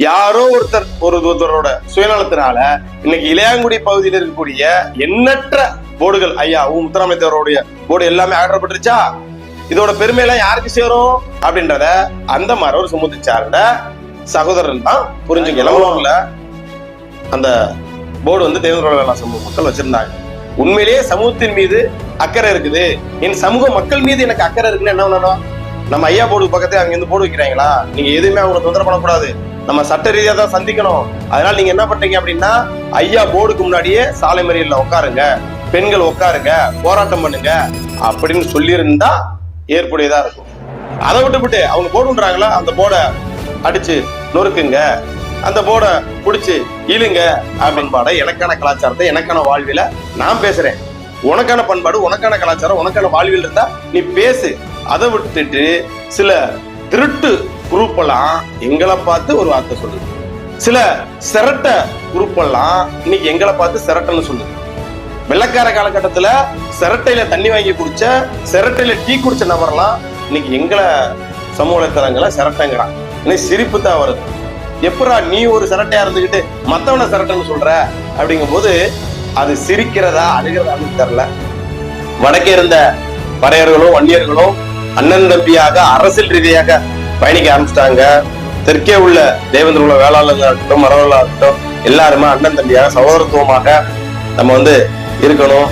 யாரோ ஒருத்தரோட சுயநலத்தினால இன்னைக்கு இளையாங்குடி பகுதியில் இருக்கக்கூடிய எண்ணற்ற போர்டுகள், ஐயா முத்துராமலிங்கத்தேவருடைய போர்டு எல்லாமே அகற்றப்பட்டுருச்சா? இதோட பெருமையெல்லாம் யாருக்கு சேரும் அப்படின்றத அந்த மாதிரி ஒரு சமூகத்தை சார்ந்த சகோதரன் தான் புரிஞ்சுக்க. இளவலூர்ல அந்த போர்டு வந்து தேவேந்திர வேளாண் சமூக மக்கள் வச்சிருந்தாங்க. உண்மையிலேயே சமூகத்தின் மீது அக்கறை இருக்குது, என் சமூக மக்கள் மீது எனக்கு அக்கறை இருக்குன்னு என்ன பண்ணணும்? நம்ம ஐயா போர்டு பக்கத்துல அங்க இருந்து போர்டு வைக்கிறாங்களா, நீங்க எதுவுமே அவங்களை தொந்தரவு பண்ணக்கூடாது, நம்ம சட்ட ரீதியா தான் சந்திக்கணும். அதனால நீங்க என்ன பண்றீங்க அப்படின்னா, ஐயா போர்டுக்கு முன்னாடியே சாலை மறியல்ல உட்காருங்க, பெண்கள் உட்காருங்க, போராட்டம் பண்ணுங்க அப்படின்னு சொல்லியிருந்தா ஏற்புடையதா இருக்கும். அதை விட்டுவிட்டு அவங்க போடுன்றாங்களா, அந்த போர்டை அடிச்சு நொறுக்குங்க, அந்த போர்டை புடிச்சு இழுங்க அப்படின்பாட எனக்கான கலாச்சாரத்தை எனக்கான வாழ்வில நான் பேசுறேன். உனக்கான பண்பாடு, உனக்கான கலாச்சாரம், உனக்கான வாழ்வில் இருந்தா நீ பேசு. அதை விட்டுட்டு சில திருட்டு குரூப் எல்லாம் எங்களை பார்த்து ஒரு வார்த்தை சொல்லுது, சில சிரட்ட குரூப் எல்லாம் இன்னைக்கு எங்களை பார்த்து சிரட்டன்னு சொல்லுது. வெள்ளக்கார காலகட்டத்துல சிரட்டையில தண்ணி வாங்கி குடிச்ச, சிரட்டையில டீ குடிச்ச நபர்லாம் இன்னைக்கு எங்களை சமூக வலைத்தளங்களை சிரட்டைங்கிறான். இன்னைக்கு சிரிப்பு தான் வருது. எப்படா நீ ஒரு சிரட்டையா இருந்துகிட்டு மத்தவனை சிரட்டைன்னு சொல்ற அப்படிங்கும் போது அது சிரிக்கிறதா அழுகிறதான்னு தெரியல. வடக்கே இருந்த பறையர்களும் வன்னியர்களும் அண்ணன் தம்பியாக அரசியல் ரீதியாக பயணிக்க ஆரம்பிச்சிட்டாங்க. தெற்கே உள்ள தேவேந்திர உள்ள வேளாளர்களாகட்டும், மரவர்களாகட்டும் எல்லாருமே அண்ணன் தம்பியாக சகோதரத்துவமாக நம்ம இருக்கணும்.